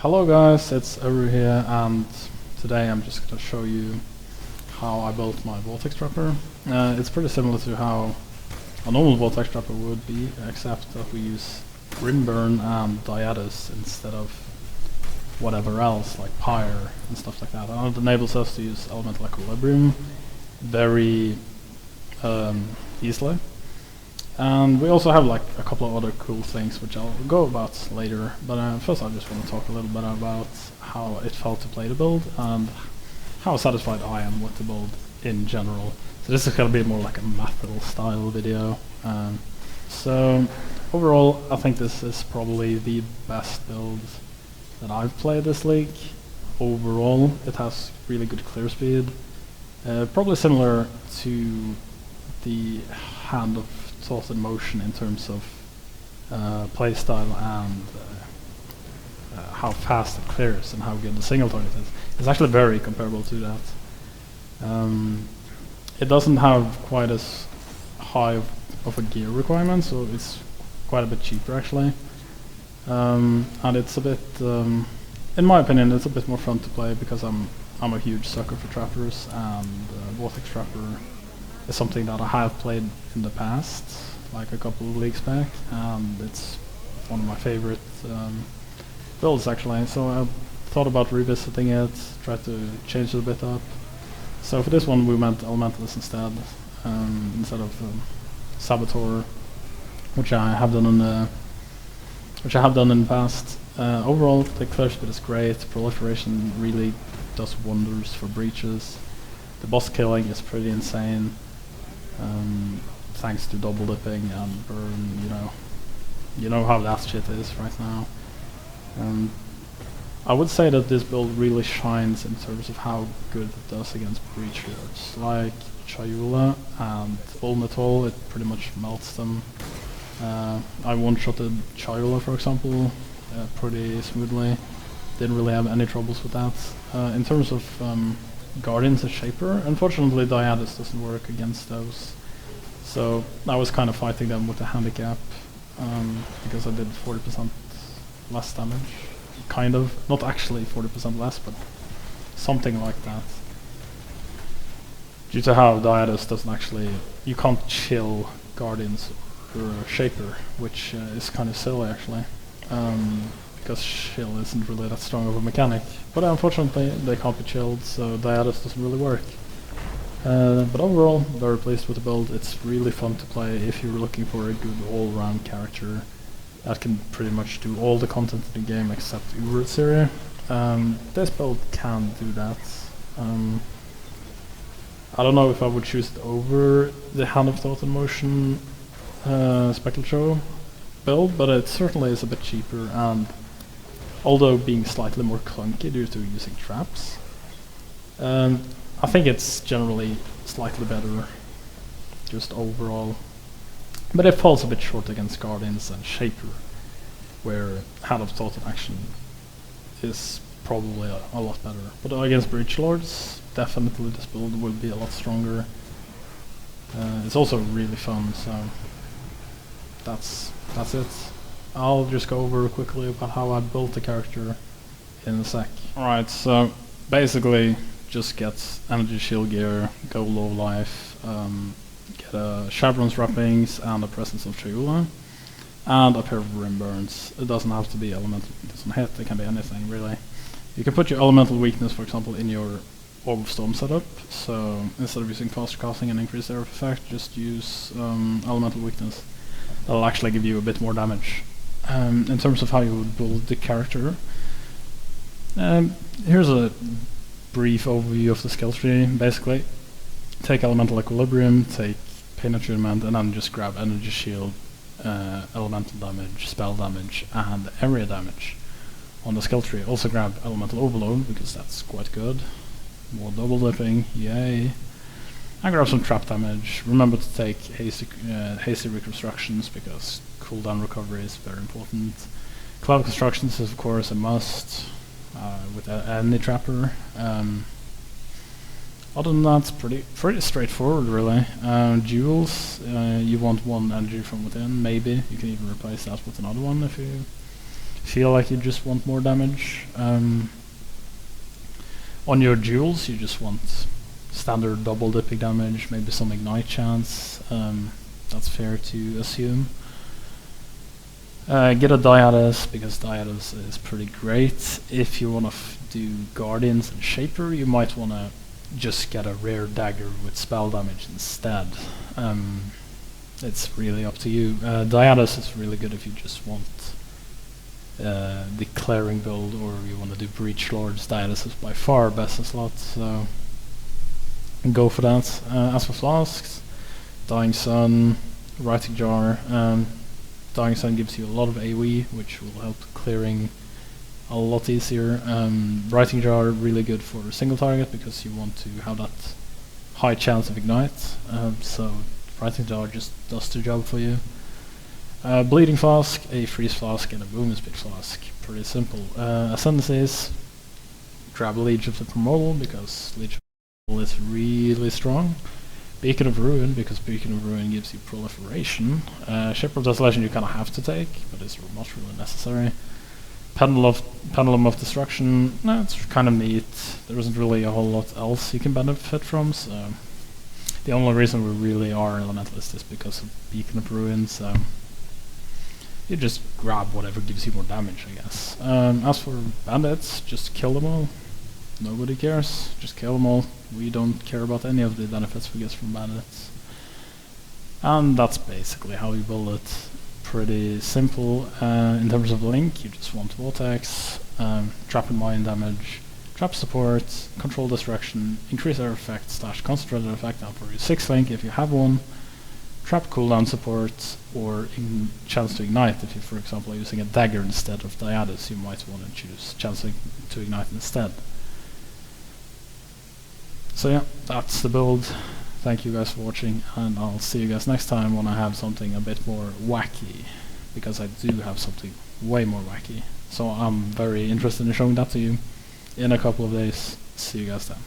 Hello guys, it's Eru here, and today I'm just going to show you how I built my Vortex Trapper. It's pretty similar to how a normal Vortex Trapper would be, except that we use Rimburn and Diatus instead of whatever else, like Pyre and stuff like that. And it enables us to use Elemental Equilibrium very easily. And we also have like a couple of other cool things which I'll go about later, but first I just want to talk a little bit about how it felt to play the build and how satisfied I am with the build in general. So this is going to be more like a Mathil style video. So overall I think this is probably the best build that I've played this league. Overall it has really good clear speed, probably similar to the Hand of Thought in Motion in terms of playstyle and how fast it clears and how good the single target is. It's actually very comparable to that. It doesn't have quite as high of a gear requirement, so it's quite a bit cheaper actually. And it's a bit, in my opinion, it's a bit more fun to play because I'm a huge sucker for trappers, and Vortex Trapper is something that I have played in the past, like a couple of leagues back, and it's one of my favorite builds actually. So I thought about revisiting it, tried to change it a bit up. So for this one we went Elementalist instead, instead of Saboteur, which I have done in the past. Overall the clear speed is great, proliferation really does wonders for breaches. The boss killing is pretty insane, thanks to double dipping and burn. You know how that shit is right now. I would say that this build really shines in terms of how good it does against breachlords like Chayula and Ulmetol. It pretty much melts them. I one-shotted Chayula, for example, pretty smoothly. Didn't really have any troubles with that. In terms of Guardians and Shaper, unfortunately Diatus doesn't work against those, so I was kind of fighting them with a handicap, because I did 40% less damage. Kind of, not actually 40% less, but something like that. Due to how Diatus doesn't actually, you can't chill Guardians or Shaper, which is kind of silly actually. Because chill isn't really that strong of a mechanic, but unfortunately they can't be chilled, so Diatus doesn't really work. But overall, very pleased with the build. It's really fun to play if you're looking for a good all-round character that can pretty much do all the content in the game except Urut. This build can do that. I don't know if I would choose it over the Hand of Thought in Motion Spectral Show build, but it certainly is a bit cheaper, and although being slightly more clunky due to using traps, I think it's generally slightly better just overall. But it falls a bit short against Guardians and Shaper, where Hand of Thought in Action is probably a lot better. But against breachlords, definitely this build will be a lot stronger. It's also really fun, so that's it. I'll just go over quickly about how I built the character in a sec. Alright, so basically just get energy shield gear, go low life, get a Chevron's wrappings and a presence of Chayula, and a pair of Rimburns. It doesn't have to be elemental, it doesn't hit, it can be anything really. You can put your elemental weakness, for example, in your Orb of Storm setup, so instead of using faster casting and increased air effect, just use elemental weakness. That'll actually give you a bit more damage. In terms of how you would build the character, here's a brief overview of the skill tree. Basically, take Elemental Equilibrium, take Pain Attunement, and then just grab Energy Shield, Elemental Damage, Spell Damage, and Area Damage on the skill tree. Also grab Elemental Overload, because that's quite good. More double dipping, yay. And grab some trap damage. Remember to take hasty reconstructions, because cooldown recovery is very important. Cloud constructions is of course a must with any trapper. Other than that, it's pretty straightforward really. Jewels, you want one energy from within, maybe. You can even replace that with another one if feel like you just want more damage. On your duels, you just want standard double dipping damage, maybe some ignite chance. That's fair to assume. Get a Diatus, because Diatus is pretty great. If you want to do Guardians and Shaper, you might want to just get a rare dagger with spell damage instead. It's really up to you. Diatus is really good if you just want the clearing build, or you want to do breachlords. Diatus is by far best in slot, so go for that. As for flasks, Dying Sun, Writing Jar. Dying Sun gives you a lot of AoE, which will help clearing a lot easier. Writing Jar really good for a single target because you want to have that high chance of ignite. So Writing Jar just does the job for you. Bleeding Flask, a Freeze Flask, and a Boom Speed Flask. Pretty simple. Ascendancies, grab Leech of the Primordial because Leech of the Primordial is really strong. Beacon of Ruin, because Beacon of Ruin gives you proliferation. Shaper of Desolation you kind of have to take, but it's not really necessary. Pendulum of Destruction, no, it's kind of neat. There isn't really a whole lot else you can benefit from, so the only reason we really are Elementalist is because of Beacon of Ruin, so you just grab whatever gives you more damage, I guess. As for bandits, just kill them all. Nobody cares, just kill them all. We don't care about any of the benefits we get from bandits. And that's basically how you build it. Pretty simple. In terms of link, you just want Vortex, Trap and Mine damage, Trap support, Control Destruction, Increase air effect / concentrated effect, now for your 6 link if you have one, Trap cooldown support, or chance to ignite. If you, for example, are using a dagger instead of Diatus, you might want to choose chance to ignite instead. So yeah, that's the build. Thank you guys for watching, and I'll see you guys next time when I have something a bit more wacky, because I do have something way more wacky. So I'm very interested in showing that to you in a couple of days. See you guys then.